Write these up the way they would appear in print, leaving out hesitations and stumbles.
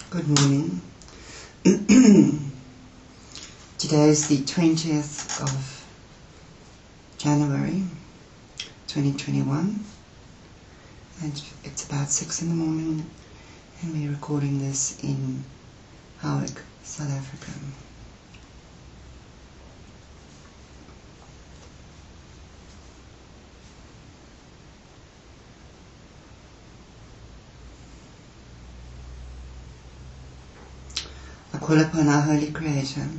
Good morning. Today is the 20th of January 2021 and it's about 6 in the morning and we're recording this in Howick, South Africa. I call upon our Holy Creator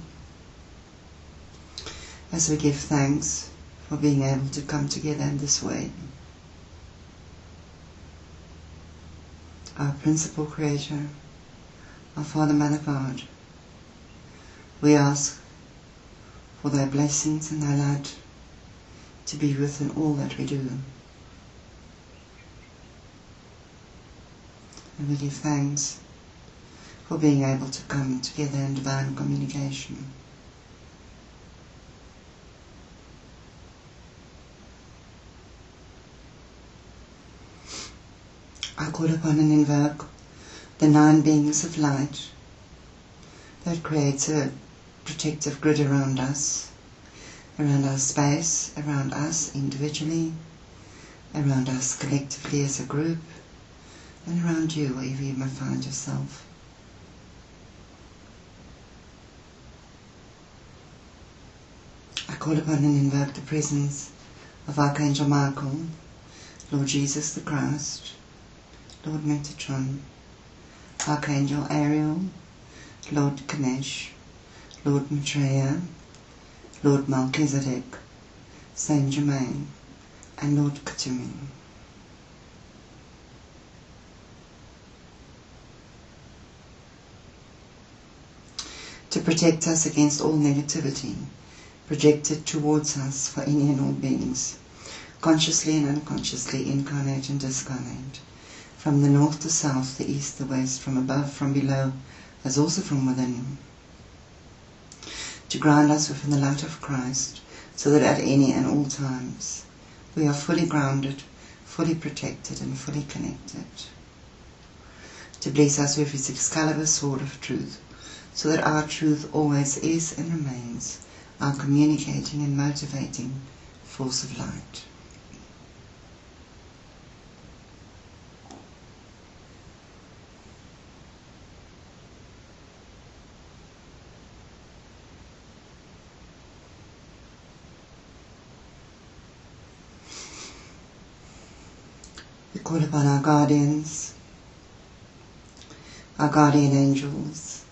as we give thanks for being able to come together in this way. Our Principal Creator, our Father, Mother God, we ask for Thy blessings and Thy light to be within all that we do. And we give thanks for being able to come together in divine communication. I call upon and invoke the 9 beings of light that creates a protective grid around us, around our space, around us individually, around us collectively as a group, and around you wherever you may find yourself. I call upon and invoke the presence of Archangel Michael, Lord Jesus the Christ, Lord Metatron, Archangel Ariel, Lord Ganesh, Lord Maitreya, Lord Melchizedek, Saint Germain, and Lord Kuthumi. To protect us against all negativity projected towards us for any and all beings, consciously and unconsciously, incarnate and discarnate, from the north to south, the east, the west, from above, from below, as also from within, to ground us within the light of Christ, so that at any and all times we are fully grounded, fully protected, and fully connected. To bless us with His Excalibur sword of truth, so that our truth always is and remains our communicating and motivating force of light. We call upon our guardians, our guardian angels,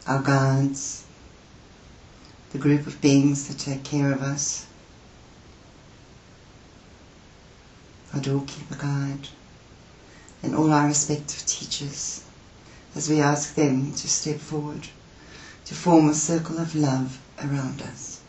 our guides, the group of beings that take care of us, our doorkeeper guide, and all our respective teachers, as we ask them to step forward, to form a circle of love around us.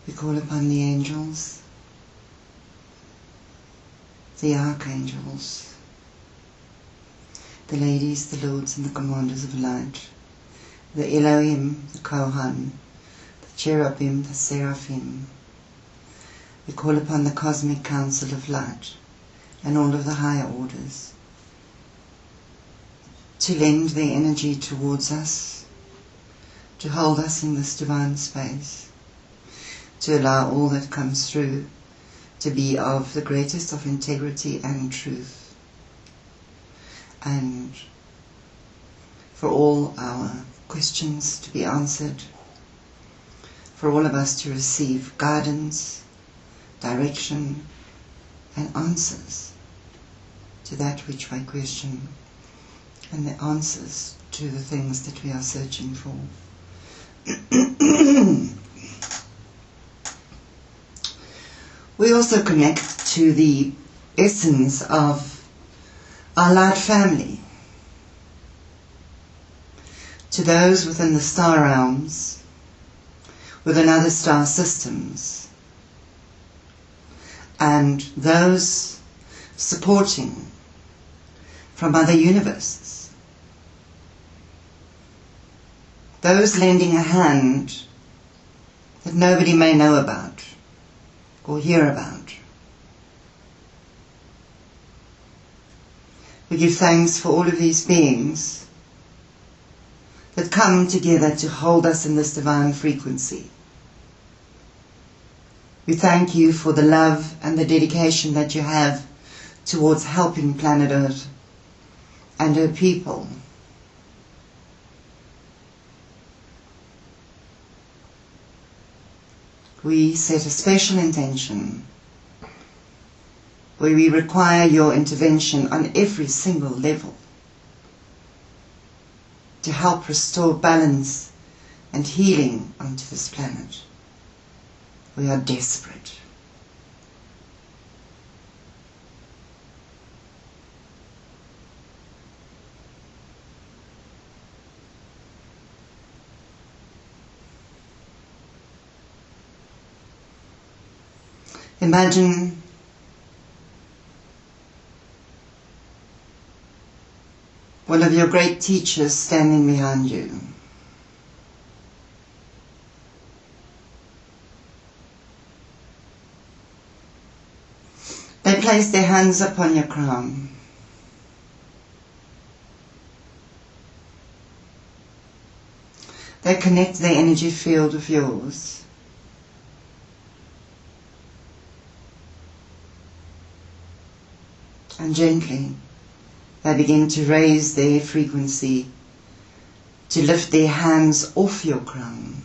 We call upon the angels, the archangels, the ladies, the lords, and the commanders of light, the Elohim, the Kohan, the cherubim, the seraphim. We call upon the cosmic council of light and all of the higher orders to lend their energy towards us, to hold us in this divine space, to allow all that comes through to be of the greatest of integrity and truth, and for all our questions to be answered, for all of us to receive guidance, direction, and answers to that which we question, and the answers to the things that we are searching for. We also connect to the essence of our light family, to those within the star realms, within other star systems, and those supporting from other universes. Those lending a hand that nobody may know about or hear about. We give thanks for all of these beings that come together to hold us in this divine frequency. We thank you for the love and the dedication that you have towards helping planet Earth and her people. We set a special intention where we require your intervention on every single level to help restore balance and healing onto this planet. We are desperate. Imagine one of your great teachers standing behind you. They place their hands upon your crown. They connect their energy field with yours. And gently, they begin to raise their frequency, to lift their hands off your crown.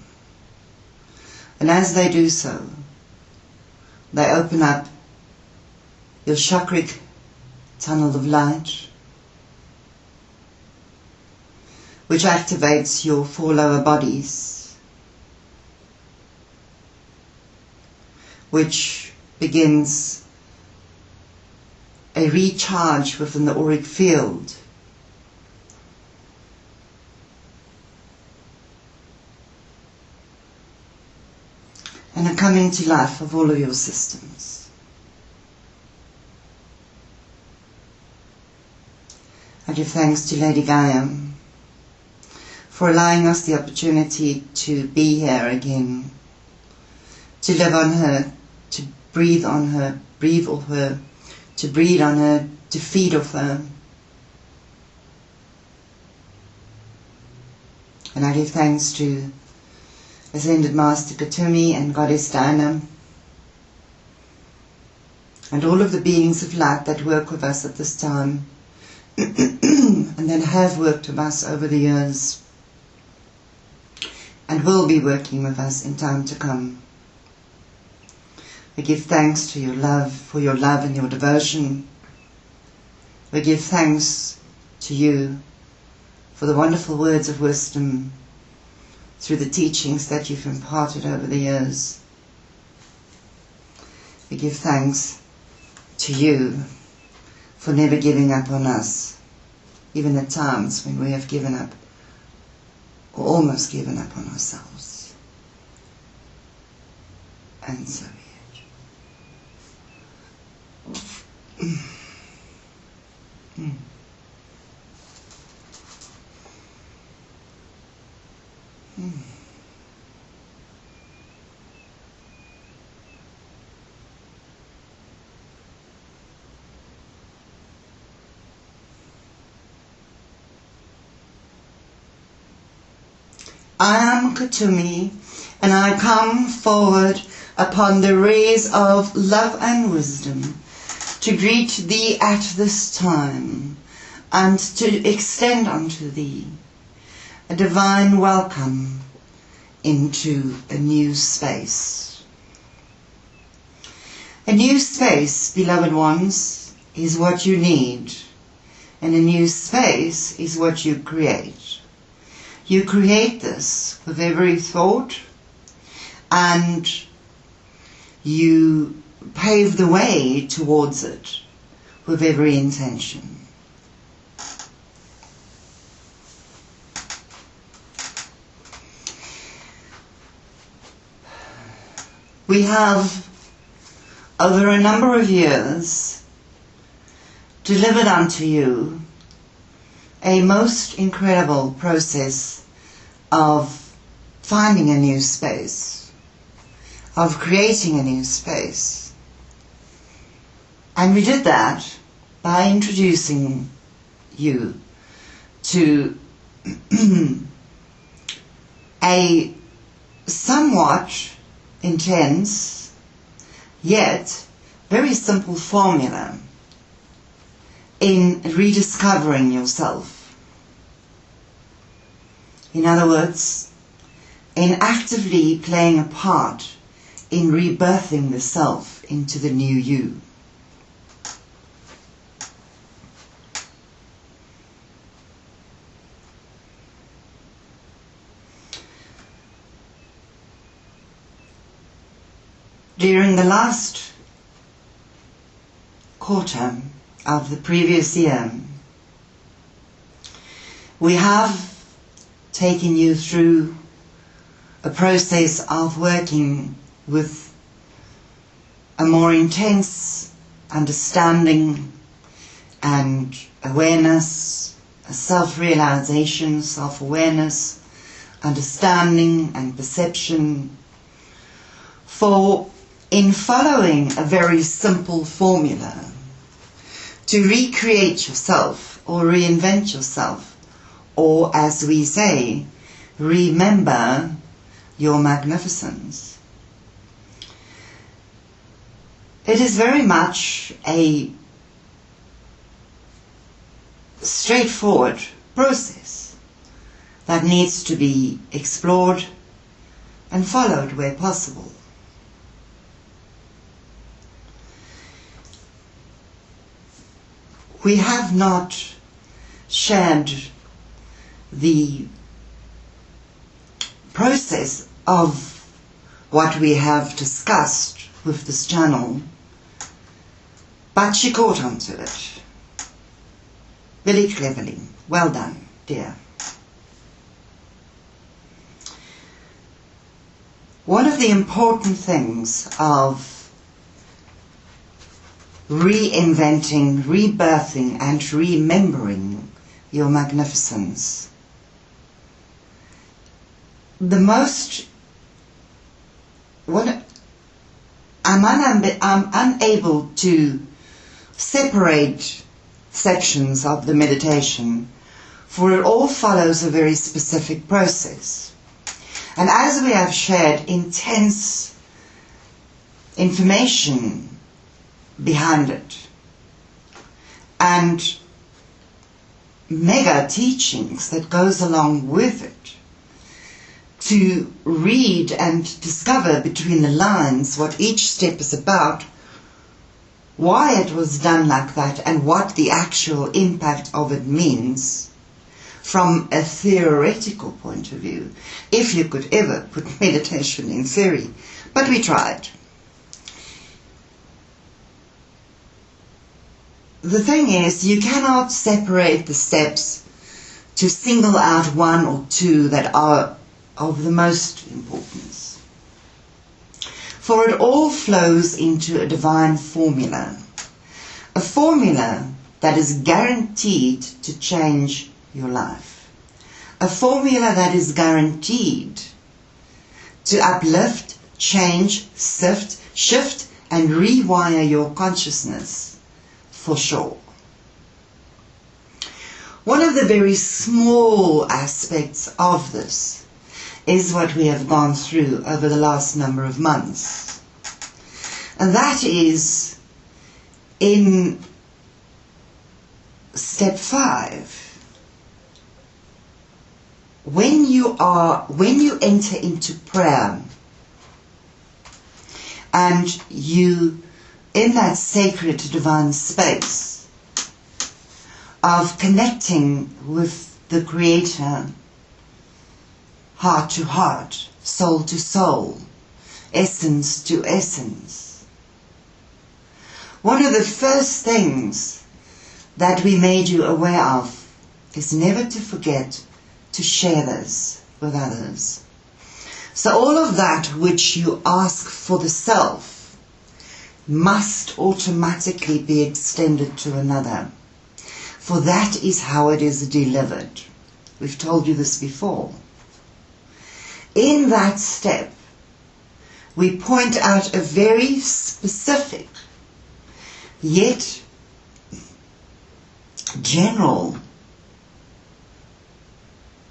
And as they do so, they open up your chakric tunnel of light, which activates your 4 lower bodies, which begins a recharge within the auric field. And a coming to life of all of your systems. I give thanks to Lady Gaia for allowing us the opportunity to be here again, to live on her, to breathe on her, breathe off her, to breathe on her, to feed off her. And I give thanks to Ascended Master Kuthumi and Goddess Diana and all of the beings of light that work with us at this time and that have worked with us over the years and will be working with us in time to come. We give thanks to your love, for your love and your devotion. We give thanks to you for the wonderful words of wisdom through the teachings that you've imparted over the years. We give thanks to you for never giving up on us, even at times when we have given up or almost given up on ourselves. And so I am Kuthumi, and I come forward upon the rays of love and wisdom to greet thee at this time, and to extend unto thee a divine welcome into a new space. A new space, beloved ones, is what you need, and a new space is what you create. You create this with every thought, and you pave the way towards it with every intention. We have, over a number of years, delivered unto you a most incredible process of finding a new space, of creating a new space. And we did that by introducing you to a somewhat intense yet very simple formula in rediscovering yourself. In other words, in actively playing a part in rebirthing the self into the new you. During the last quarter of the previous year, we have taken you through a process of working with a more intense understanding and awareness, a self-realization, self-awareness, understanding and perception, for in following a very simple formula to recreate yourself or reinvent yourself, or as we say, remember your magnificence. It is very much a straightforward process that needs to be explored and followed where possible. We have not shared the process of what we have discussed with this channel, but she caught on to it very cleverly. Well done, dear. One of the important things of reinventing, rebirthing and remembering your magnificence, I'm unable to separate sections of the meditation, for it all follows a very specific process. And as we have shared intense information behind it and mega teachings that goes along with it, to read and discover between the lines what each step is about, why it was done like that, and what the actual impact of it means from a theoretical point of view, if you could ever put meditation in theory. But we tried. The thing is, you cannot separate the steps to single out one or two that are of the most importance. For it all flows into a divine formula. A formula that is guaranteed to change your life. A formula that is guaranteed to uplift, change, shift and rewire your consciousness. For sure. One of the very small aspects of this is what we have gone through over the last number of months. And that is in step 5. When you enter into prayer and you in that sacred divine space of connecting with the Creator, heart to heart, soul to soul, essence to essence. One of the first things that we made you aware of is never to forget to share this with others. So all of that which you ask for the self must automatically be extended to another. for that is how it is delivered. We've told you this before. In that step, we point out a very specific, yet general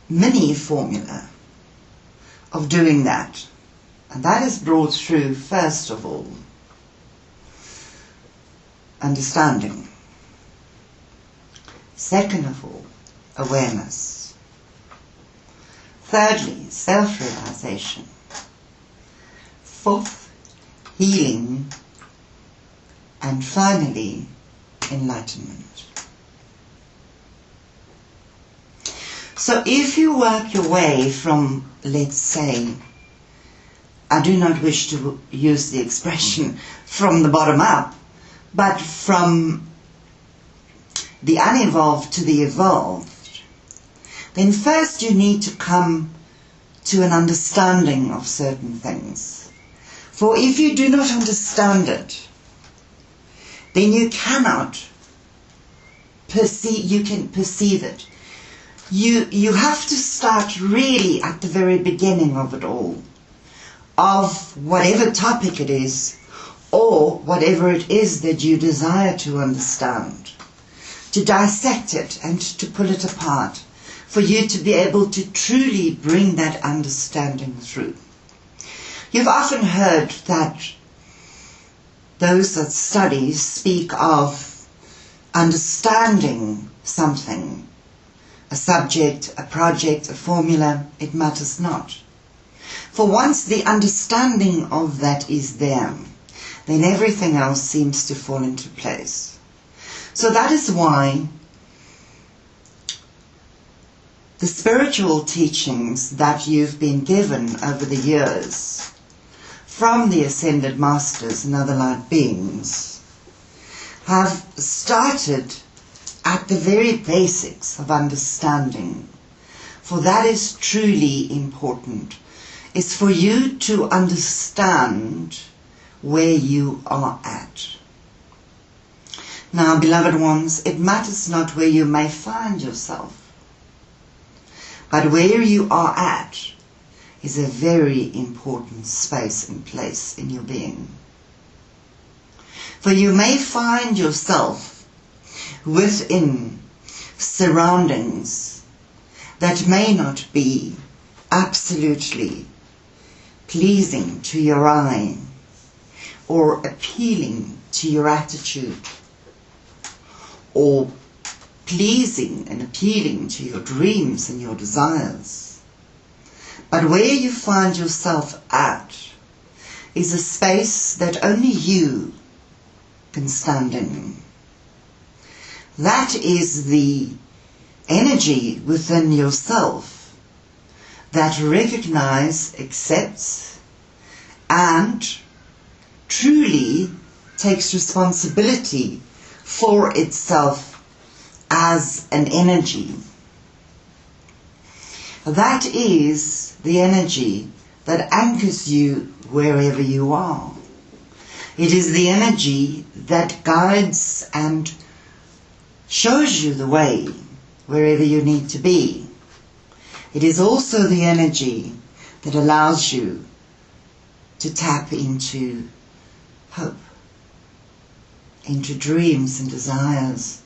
mini formula of doing that. And that is brought through, first of all, understanding. Second of all, awareness. Thirdly, self-realization. Fourth, healing. And finally, enlightenment. So if you work your way from, let's say, I do not wish to use the expression from the bottom up, but from the unevolved to the evolved, then first you need to come to an understanding of certain things. For if you do not understand it, then you cannot perceive, you can perceive it. You have to start really at the very beginning of it all, of whatever topic it is, or whatever it is that you desire to understand, to dissect it and to pull it apart, for you to be able to truly bring that understanding through. You've often heard that those that study speak of understanding something, a subject, a project, a formula, it matters not. For once the understanding of that is there, then everything else seems to fall into place. So that is why the spiritual teachings that you've been given over the years from the Ascended Masters and other light beings have started at the very basics of understanding. For that is truly important, is for you to understand where you are at. Now, beloved ones, it matters not where you may find yourself, but where you are at is a very important space and place in your being. For you may find yourself within surroundings that may not be absolutely pleasing to your eye or appealing to your attitude or pleasing and appealing to your dreams and your desires. But where you find yourself at is a space that only you can stand in. That is the energy within yourself that recognizes, accepts, and truly takes responsibility for itself as an energy. That is the energy that anchors you wherever you are. It is the energy that guides and shows you the way wherever you need to be. It is also the energy that allows you to tap into hope, into dreams and desires.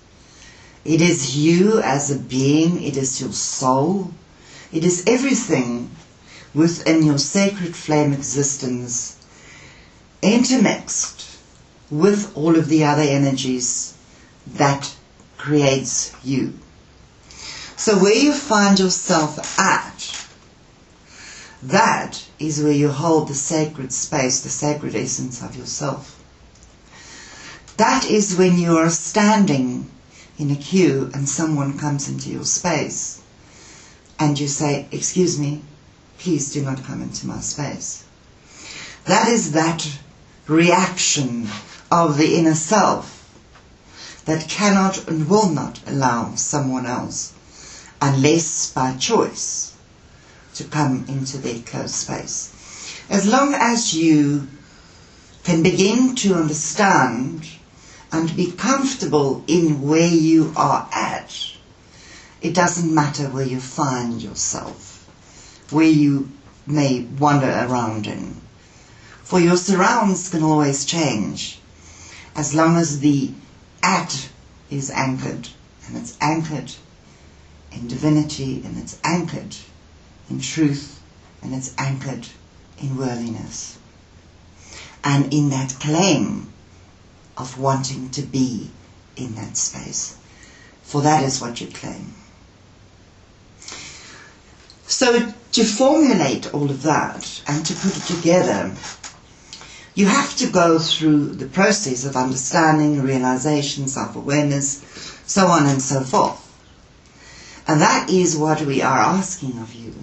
It is you as a being, it is your soul, it is everything within your sacred flame existence intermixed with all of the other energies that creates you. So where you find yourself at, that is where you hold the sacred space, the sacred essence of yourself. That is when you are standing in a queue and someone comes into your space and you say, "Excuse me, please do not come into my space." That is that reaction of the inner self that cannot and will not allow someone else, unless by choice, to come into their closed space. As long as you can begin to understand and be comfortable in where you are at, It doesn't matter where you find yourself, where you may wander around in. For your surrounds can always change, as long as the at is anchored, and it's anchored in divinity, and it's anchored in truth, and it's anchored in worthiness, and in that claim of wanting to be in that space. For that is what you claim. So to formulate all of that and to put it together, you have to go through the process of understanding, realization, self-awareness, so on and so forth. And that is what we are asking of you,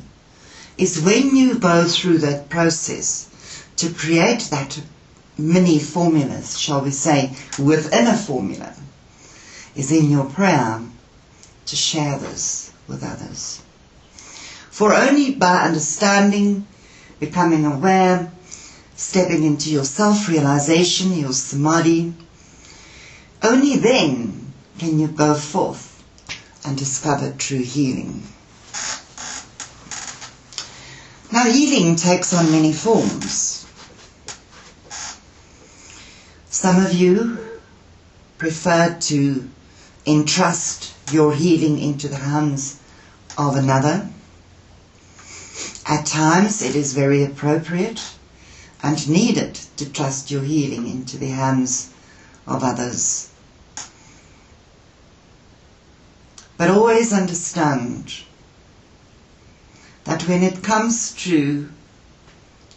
is when you go through that process to create that mini formulas, shall we say, within a formula, is in your prayer to share this with others. For only by understanding, becoming aware, stepping into your self-realization, your samadhi, only then can you go forth and discover true healing. Now, healing takes on many forms. Some of you prefer to entrust your healing into the hands of another. At times it is very appropriate and needed to trust your healing into the hands of others. But always understand that when it comes to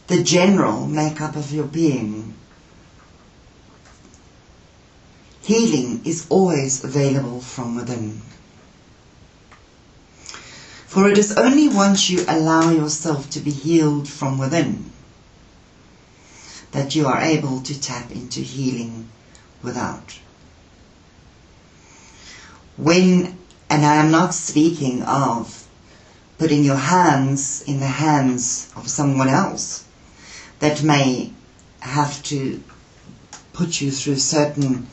the general makeup of your being, healing is always available from within. For it is only once you allow yourself to be healed from within that you are able to tap into healing without. And I am not speaking of putting your hands in the hands of someone else that may have to put you through certain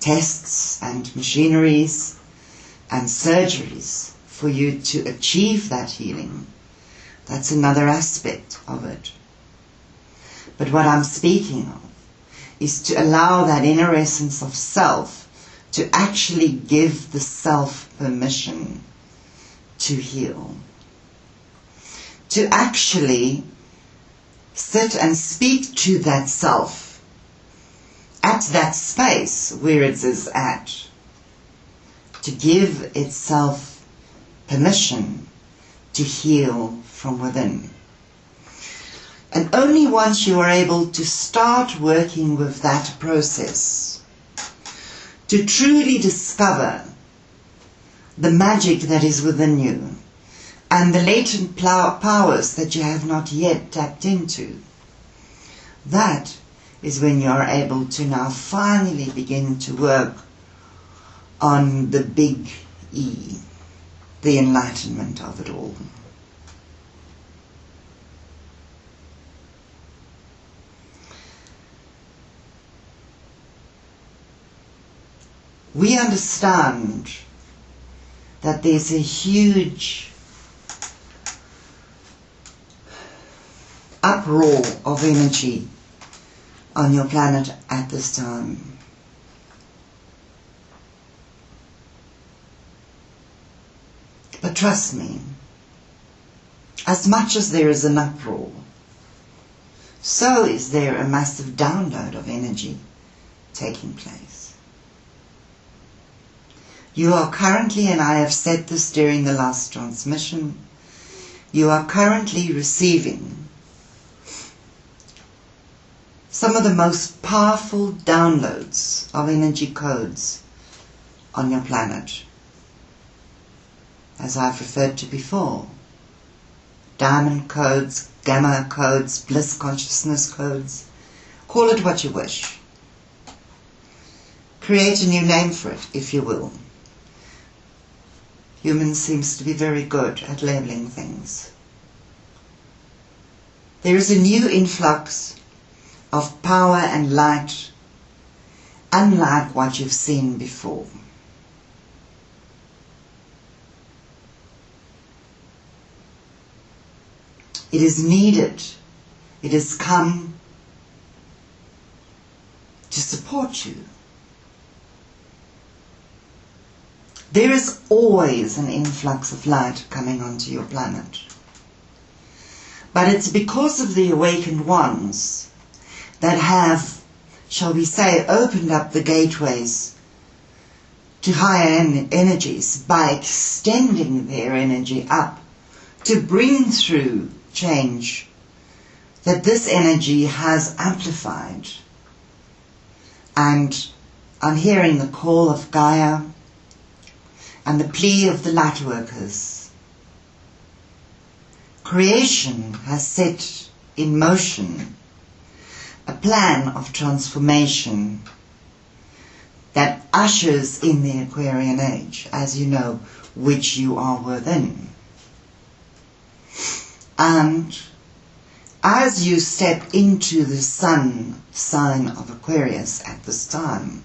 tests and machineries and surgeries for you to achieve that healing. That's another aspect of it. But what I'm speaking of is to allow that inner essence of self to actually give the self permission to heal. To actually sit and speak to that self at that space where it is at. To give itself permission to heal from within. And only once you are able to start working with that process, to truly discover the magic that is within you and the latent powers that you have not yet tapped into, that is when you are able to now finally begin to work on the big E, the enlightenment of it all. We understand that there's a huge uproar of energy on your planet at this time. But trust me, as much as there is an uproar, so is there a massive download of energy taking place. You are currently, and I have said this during the last transmission, you are currently receiving some of the most powerful downloads of energy codes on your planet. As I've referred to before, diamond codes, gamma codes, bliss consciousness codes, call it what you wish. Create a new name for it, if you will. Humans seems to be very good at labeling things. There is a new influx of power and light, unlike what you've seen before. It is needed. It has come to support you. There is always an influx of light coming onto your planet. But it's because of the awakened ones that have, shall we say, opened up the gateways to higher energies by extending their energy up to bring through change, that this energy has amplified. And I'm hearing the call of Gaia and the plea of the light workers. Creation has set in motion a plan of transformation that ushers in the Aquarian age, as you know, which you are within. And as you step into the sun sign of Aquarius at this time,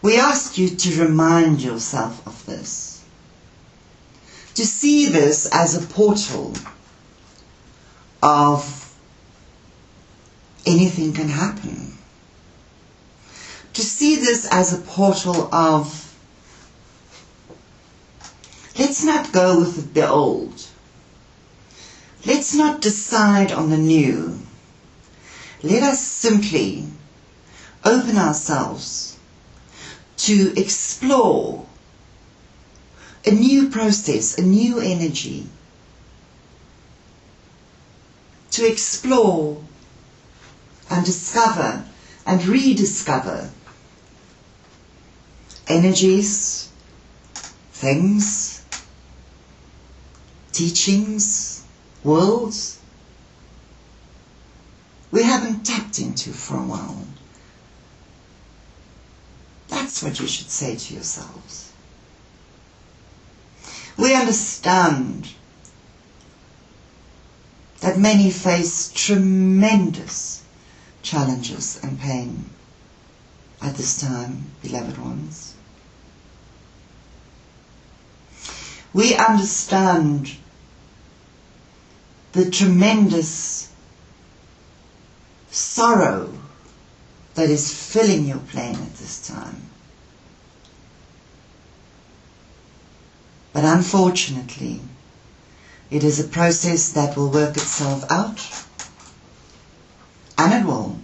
we ask you to remind yourself of this, to see this as a portal of anything can happen, to see this as a portal of let's not go with the old, let's not decide on the new, let us simply open ourselves to explore a new process, a new energy, to explore and discover and rediscover energies, things, teachings, worlds we haven't tapped into for a while. That's what you should say to yourselves. We understand that many face tremendous challenges and pain at this time, beloved ones. We understand the tremendous sorrow that is filling your plane at this time. But unfortunately, it is a process that will work itself out, and it will.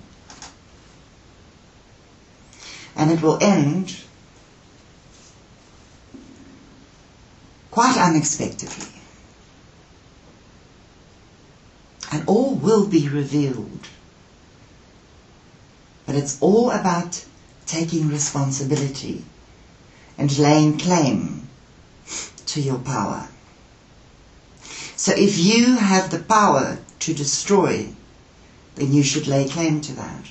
And it will end quite unexpectedly. And all will be revealed. But it's all about taking responsibility and laying claim to your power. So if you have the power to destroy, then you should lay claim to that.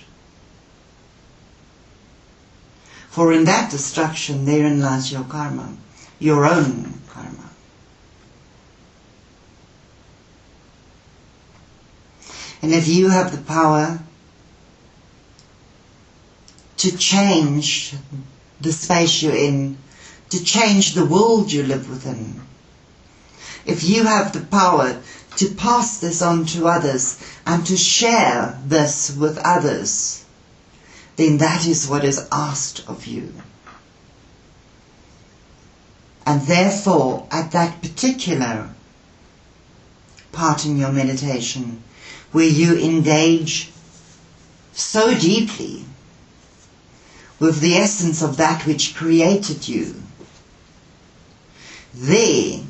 For in that destruction, therein lies your karma, your own karma. And if you have the power to change the space you're in, to change the world you live within, if you have the power to pass this on to others and to share this with others, then that is what is asked of you. And therefore, at that particular part in your meditation, where you engage so deeply with the essence of that which created you, there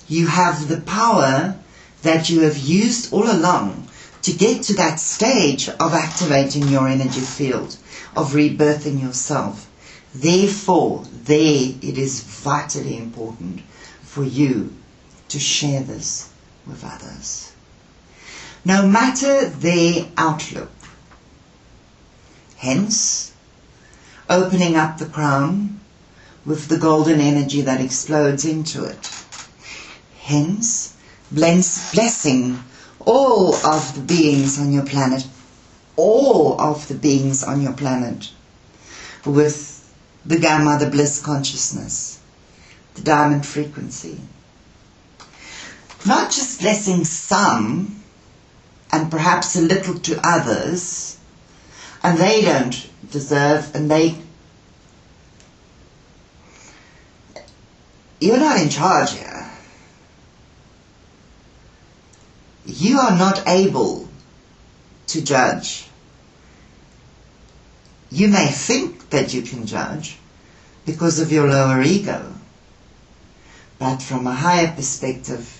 you have the power that you have used all along to get to that stage of activating your energy field, of rebirthing yourself. Therefore, there it is vitally important for you to share this with others. No matter their outlook. Hence, opening up the crown with the golden energy that explodes into it. Hence, blessing all of the beings on your planet, all of the beings on your planet, with the Gamma, the bliss consciousness, the diamond frequency. not just blessing some and perhaps a little to others, and they don't deserve, and you're not in charge here. You are not able to judge. You may think that you can judge because of your lower ego, but from a higher perspective,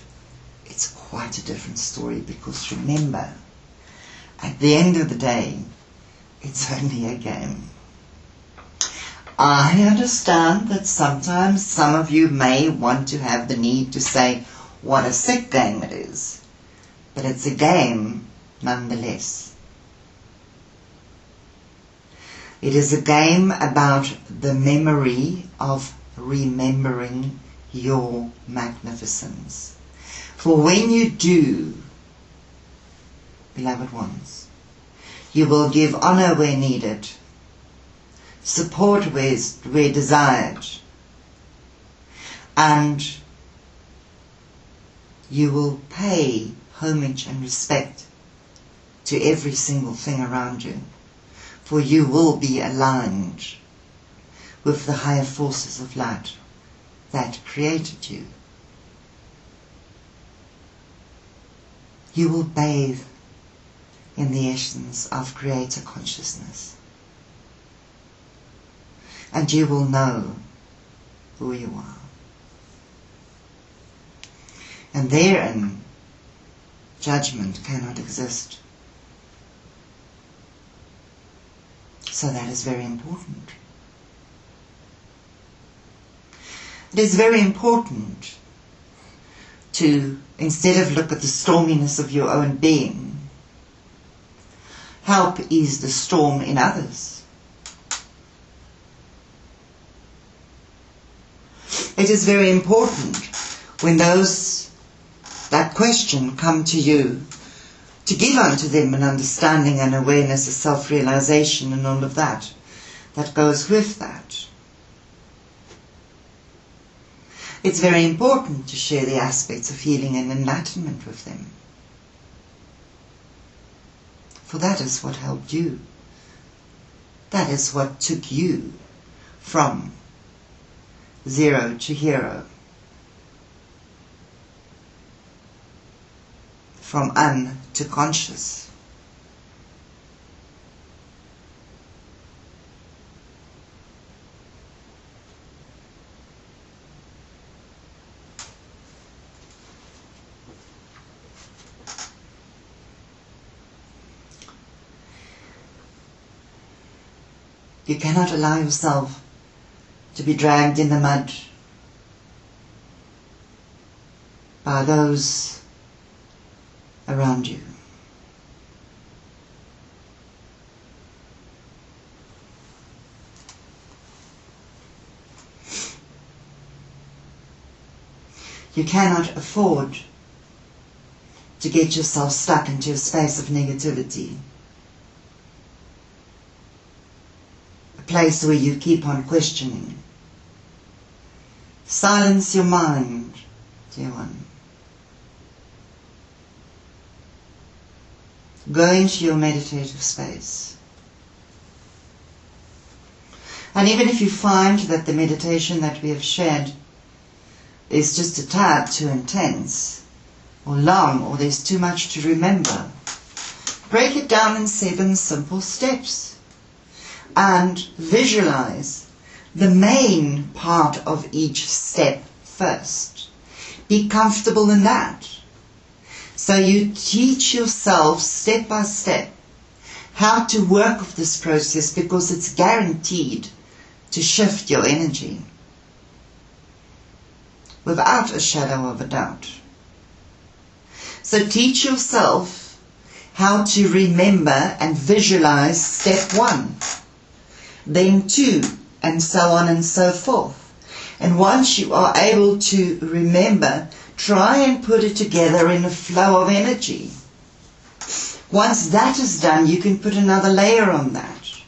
it's quite a different story, because remember, at the end of the day, it's only a game. I understand that sometimes some of you may want to have the need to say what a sick game it is, but it's a game nonetheless. It is a game about the memory of remembering your magnificence. For when you do, beloved ones, you will give honor where needed, support where desired, and you will pay homage and respect to every single thing around you, for you will be aligned with the higher forces of light that created you. You will bathe in the essence of Creator consciousness, and you will know who you are. And therein, judgment cannot exist. So that is very important. It is very important to, instead of look at the storminess of your own being, help ease the storm in others. It is very important when those that question come to you, to give unto them an understanding and awareness, a self-realization and all of that goes with that. It's very important to share the aspects of healing and enlightenment with them. For that is what helped you. That is what took you from zero to hero. From un to conscious. You cannot allow yourself to be dragged in the mud by those around you. You cannot afford to get yourself stuck into a space of negativity. A place where you keep on questioning. Silence your mind, dear one. Go into your meditative space. And even if you find that the meditation that we have shared is just a tad too intense, or long, or there's too much to remember, break it down in 7 simple steps and visualize the main part of each step first. Be comfortable in that. So you teach yourself step by step how to work with this process, because it's guaranteed to shift your energy without a shadow of a doubt. So teach yourself how to remember and visualize step 1, then 2, and so on and so forth. And once you are able to remember, try and put it together in a flow of energy. Once that is done, you can put another layer on that.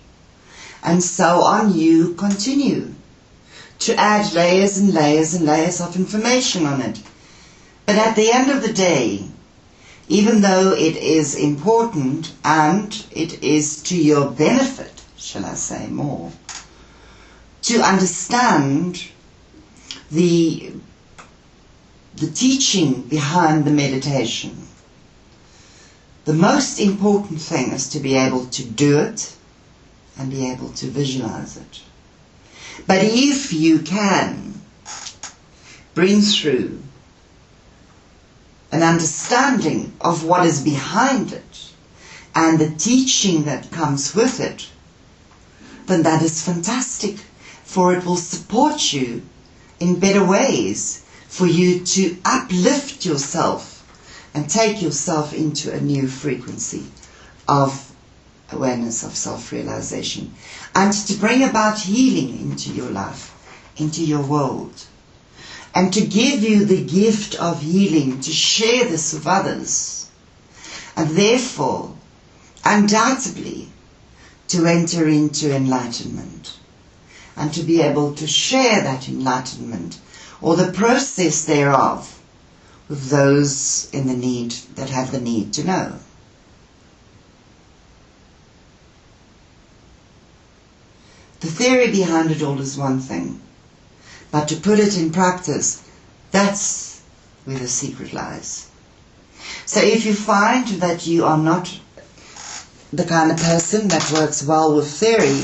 And so on you continue to add layers and layers and layers of information on it, But at the end of the day, even though it is important and it is to your benefit, shall I say more, to understand the teaching behind the meditation, the most important thing is to be able to do it and be able to visualize it. But if you can bring through an understanding of what is behind it and the teaching that comes with it, then that is fantastic, for it will support you in better ways for you to uplift yourself and take yourself into a new frequency of awareness, of self-realization, and to bring about healing into your life, into your world, and to give you the gift of healing, to share this with others, and therefore, undoubtedly, to enter into enlightenment, and to be able to share that enlightenment, or the process thereof, with those in the need, that have the need to know. The theory behind it all is one thing, but to put it in practice, that's where the secret lies. So if you find that you are not the kind of person that works well with theory,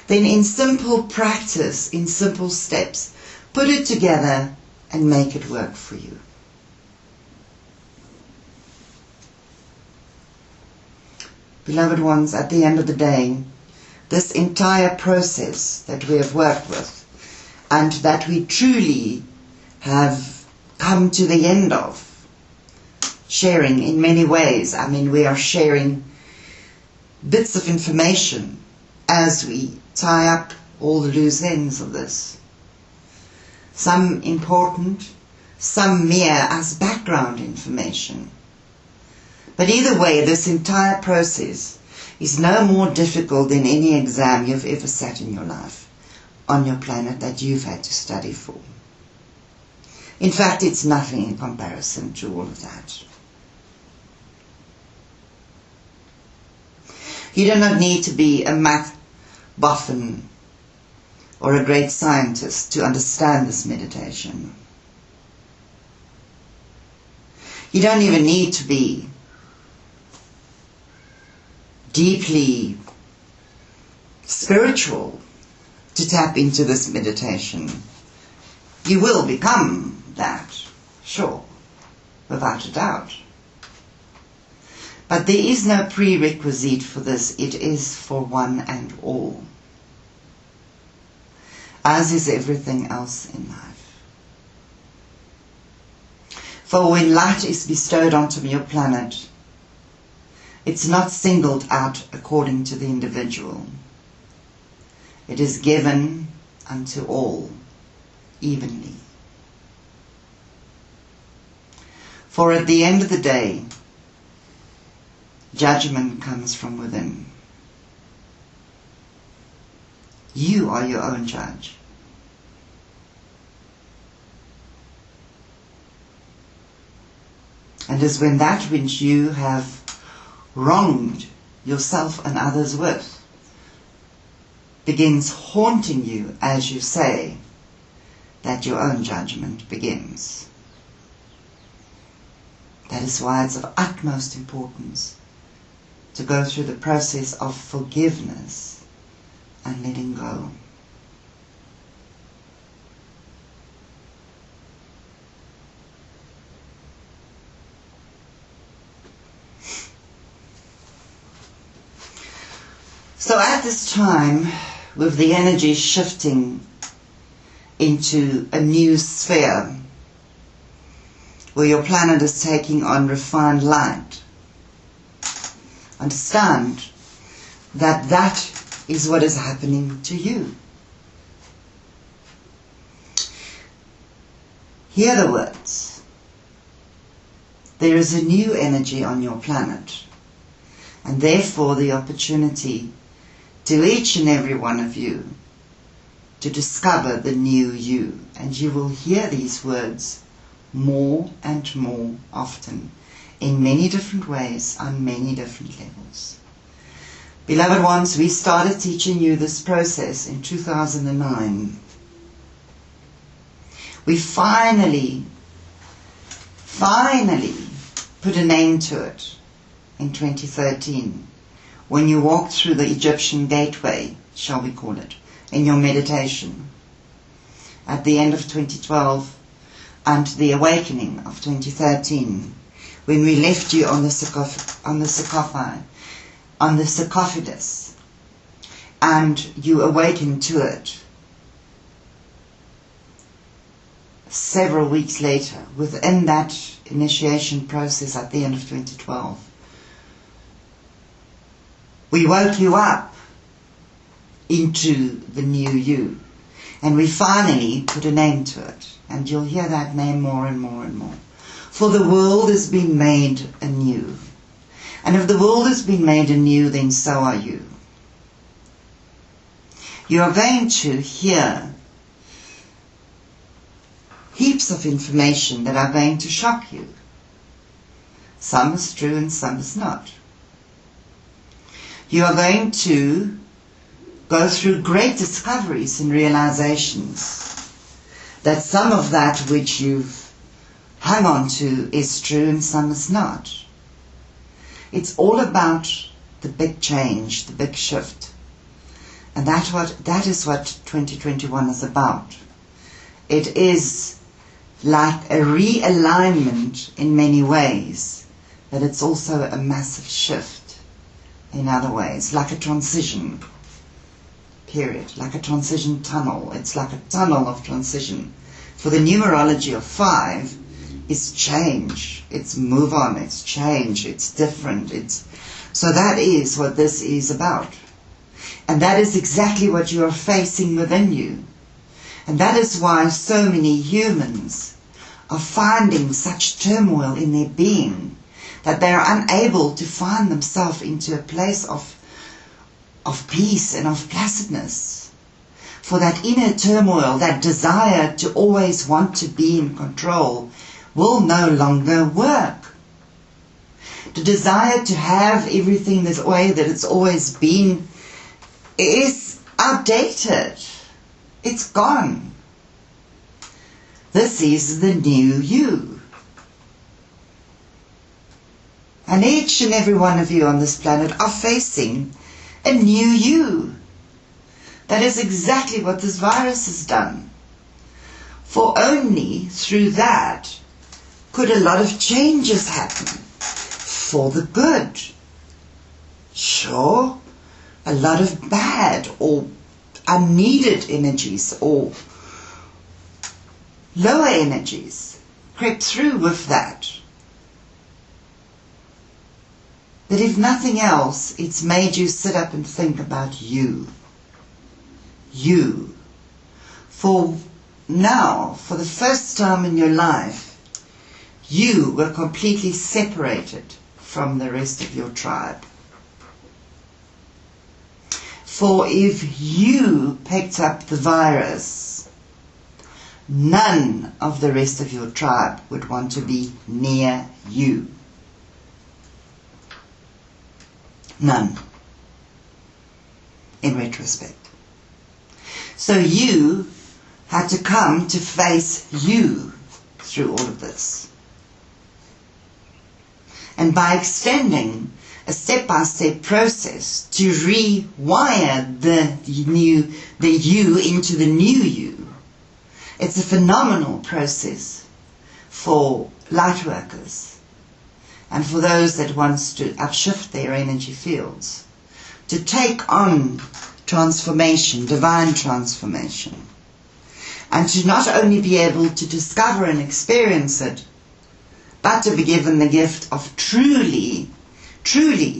then in simple practice, in simple steps, put it together and make it work for you. Beloved ones, at the end of the day, this entire process that we have worked with and that we truly have come to the end of, sharing in many ways. I mean, we are sharing bits of information as we tie up all the loose ends of this. Some important, some mere as background information. But either way, this entire process is no more difficult than any exam you've ever sat in your life on your planet that you've had to study for. In fact, it's nothing in comparison to all of that. You do not need to be a math boffin or a great scientist to understand this meditation. You don't even need to be deeply spiritual to tap into this meditation. You will become that, sure, without a doubt. But there is no prerequisite for this. It is for one and all, as is everything else in life. For when light is bestowed onto your planet, it's not singled out according to the individual. It is given unto all evenly. For at the end of the day, judgment comes from within. You are your own judge. And it's when that which you have wronged yourself and others with begins haunting you, as you say, that your own judgment begins. That is why it's of utmost importance to go through the process of forgiveness and letting go. So at this time, with the energy shifting into a new sphere, where your planet is taking on refined light, understand that that is what is happening to you. Hear the words. There is a new energy on your planet, and therefore the opportunity to each and every one of you to discover the new you. And you will hear these words more and more often, in many different ways, on many different levels. Beloved ones, we started teaching you this process in 2009. We finally put a name to it in 2013, when you walked through the Egyptian gateway, shall we call it, in your meditation. At the end of 2012 and the awakening of 2013, when we left you on the sarcophagus, and you awakened to it several weeks later, within that initiation process at the end of 2012. We woke you up into the new you, and we finally put a name to it, and you'll hear that name more and more and more. For the world has been made anew, and if the world has been made anew, then so are you. You are going to hear heaps of information that are going to shock you. Some is true and some is not. You are going to go through great discoveries and realizations that some of that which you've hung on to is true and some is not. It's all about the big change, the big shift. And that is what 2021 is about. It is like a realignment in many ways, but it's also a massive shift in other ways, like a transition period, like a transition tunnel. It's like a tunnel of transition. For the numerology of 5 is change, it's move on, it's change, it's different. So that is what this is about. And that is exactly what you are facing within you. And that is why so many humans are finding such turmoil in their being, that they are unable to find themselves into a place of peace and of placidness. For that inner turmoil, that desire to always want to be in control, will no longer work. The desire to have everything the way that it's always been is outdated. It's gone. This is the new you. And each and every one of you on this planet are facing a new you. That is exactly what this virus has done. For only through that could a lot of changes happen for the good. Sure, a lot of bad or unneeded energies or lower energies crept through with that. But if nothing else, it's made you sit up and think about you. You. For now, for the first time in your life, you were completely separated from the rest of your tribe. For if you picked up the virus, none of the rest of your tribe would want to be near you. None. In retrospect. So you had to come to face you through all of this. And by extending a step-by-step process to rewire the you into the new you, it's a phenomenal process for light workers and for those that wants to upshift their energy fields, to take on transformation, divine transformation, and to not only be able to discover and experience it, but to be given the gift of truly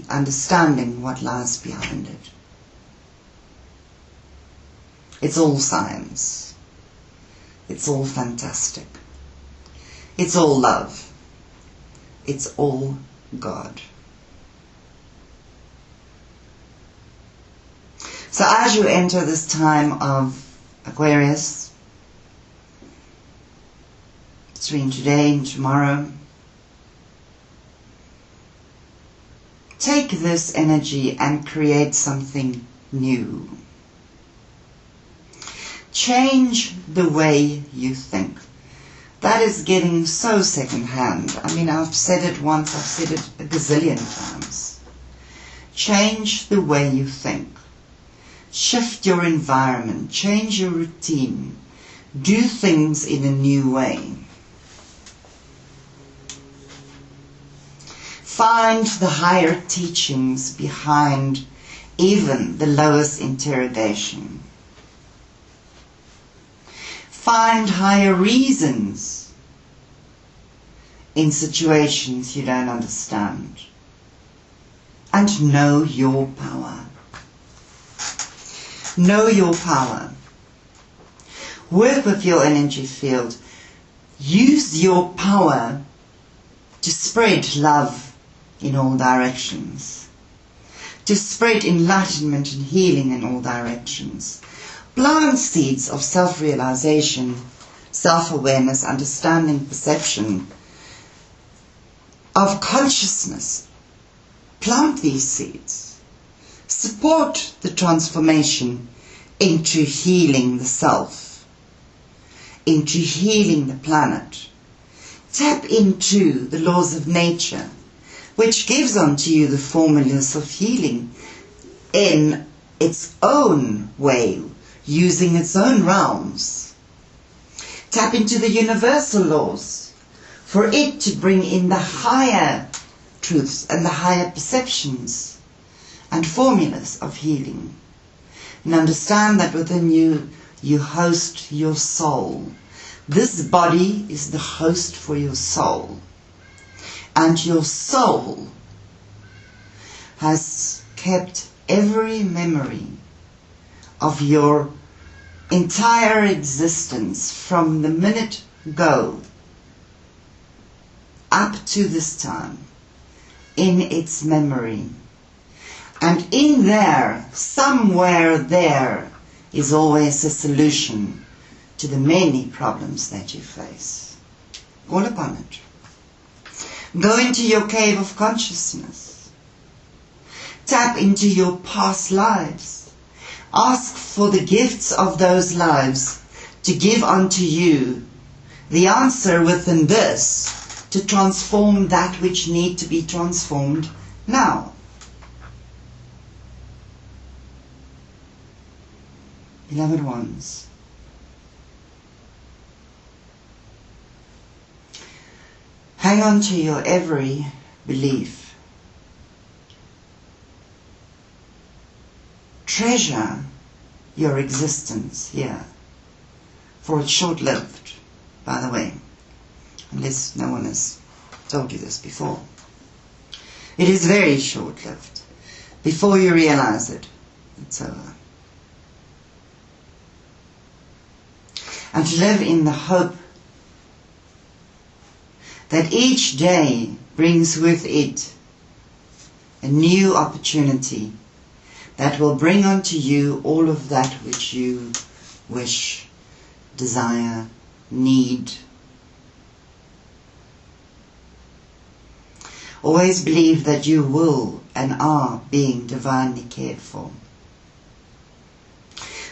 understanding what lies behind it. It's all science. It's all fantastic. It's all love. It's all God. So as you enter this time of Aquarius, between today and tomorrow. Take this energy and create something new. Change the way you think. That is getting so second-hand. I mean, I've said it once, I've said it a gazillion times. Change the way you think. Shift your environment. Change your routine. Do things in a new way. Find the higher teachings behind even the lowest interrogation. Find higher reasons in situations you don't understand. And know your power. Know your power. Work with your energy field. Use your power to spread love in all directions. To spread enlightenment and healing in all directions. Plant seeds of self-realization, self-awareness, understanding, perception, of consciousness. Plant these seeds. Support the transformation into healing the self, into healing the planet. Tap into the laws of nature, which gives unto you the formulas of healing in its own way, using its own realms. Tap into the universal laws for it to bring in the higher truths and the higher perceptions and formulas of healing. And understand that within you, you host your soul. This body is the host for your soul. And your soul has kept every memory of your entire existence from the minute go up to this time in its memory. And in there, somewhere there, is always a solution to the many problems that you face. All upon it. Go into your cave of consciousness. Tap into your past lives. Ask for the gifts of those lives to give unto you the answer within this to transform that which need to be transformed now. Beloved ones, hang on to your every belief. Treasure your existence here, for it's short-lived, by the way, unless no one has told you this before. It is very short-lived. Before you realize it, it's over. And to live in the hope that each day brings with it a new opportunity that will bring unto you all of that which you wish, desire, need. Always believe that you will and are being divinely cared for.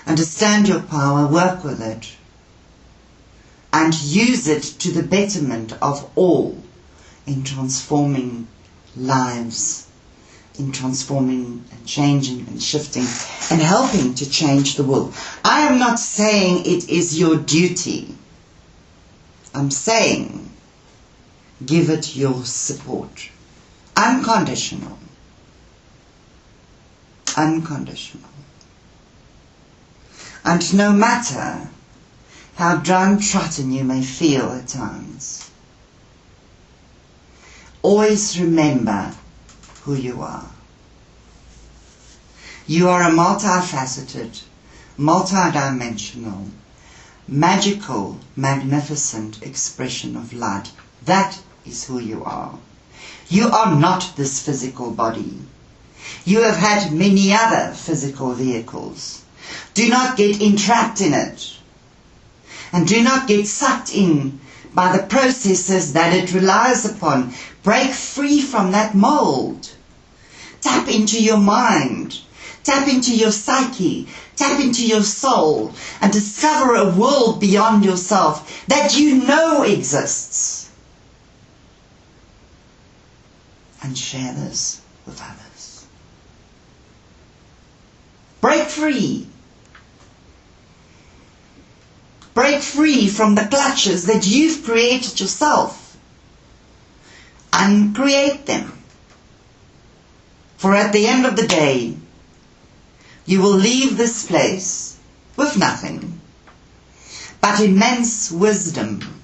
Understand your power, work with it, and use it to the betterment of all in transforming lives, in transforming and changing and shifting and helping to change the world. I am not saying it is your duty. I'm saying give it your support. Unconditional. Unconditional. And no matter how downtrodden you may feel at times, always remember who you are. You are a multifaceted, multidimensional, magical, magnificent expression of light. That is who you are. You are not this physical body. You have had many other physical vehicles. Do not get entrapped in it. And do not get sucked in by the processes that it relies upon. Break free from that mold. Tap into your mind. Tap into your psyche. Tap into your soul and discover a world beyond yourself that you know exists. And share this with others. Break free. Break free from the clutches that you've created yourself. Uncreate them. For at the end of the day, you will leave this place with nothing but immense wisdom,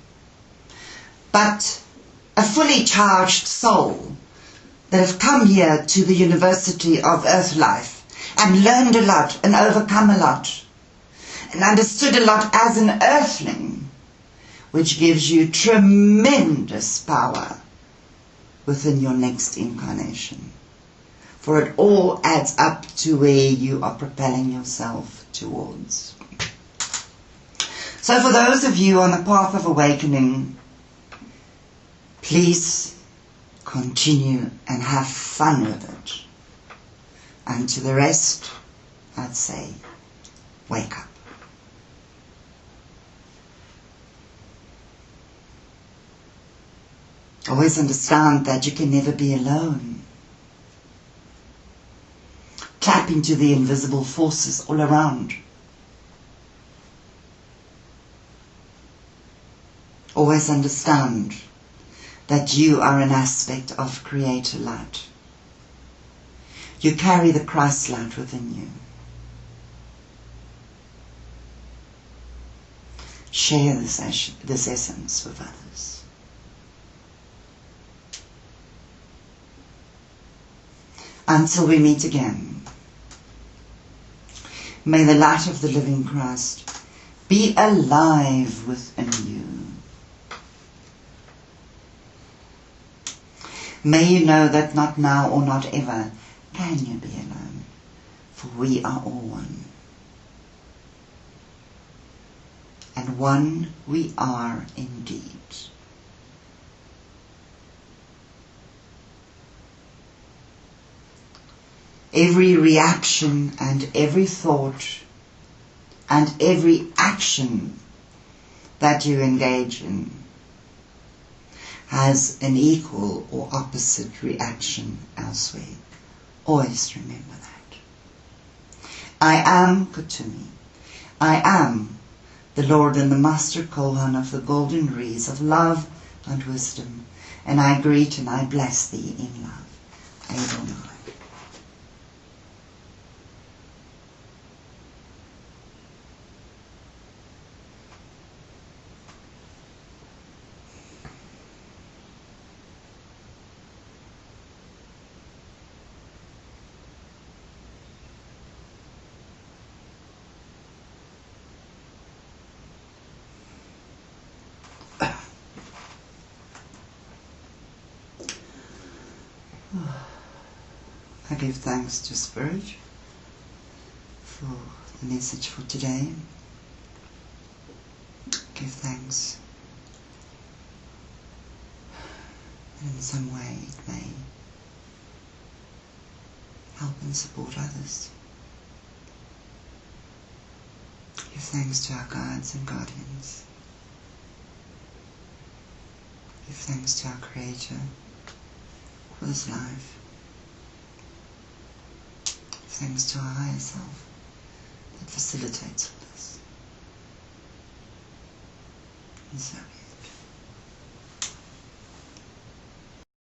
but a fully charged soul that have come here to the University of Earth Life and learned a lot and overcome a lot and understood a lot as an earthling, which gives you tremendous power within your next incarnation. For it all adds up to where you are propelling yourself towards. So for those of you on the path of awakening, please continue and have fun with it. And to the rest, I'd say, wake up. Always understand that you can never be alone. Tap into the invisible forces all around. Always understand that you are an aspect of Creator light. You carry the Christ light within you. Share this essence with others. Until we meet again, may the light of the living Christ be alive within you. May you know that not now or not ever can you be alone, for we are all one. And one we are indeed. Every reaction and every thought and every action that you engage in has an equal or opposite reaction elsewhere. Always remember that. I am Kuthumi. I am the Lord and the Master Kohan of the golden rays of love and wisdom, and I greet and I bless thee in love. Adonai. I give thanks to Spirit for the message for today. Give thanks that in some way it may help and support others. Give thanks to our guides and guardians. Give thanks to our Creator for this life. Thanks to our higher self that facilitates all this. And so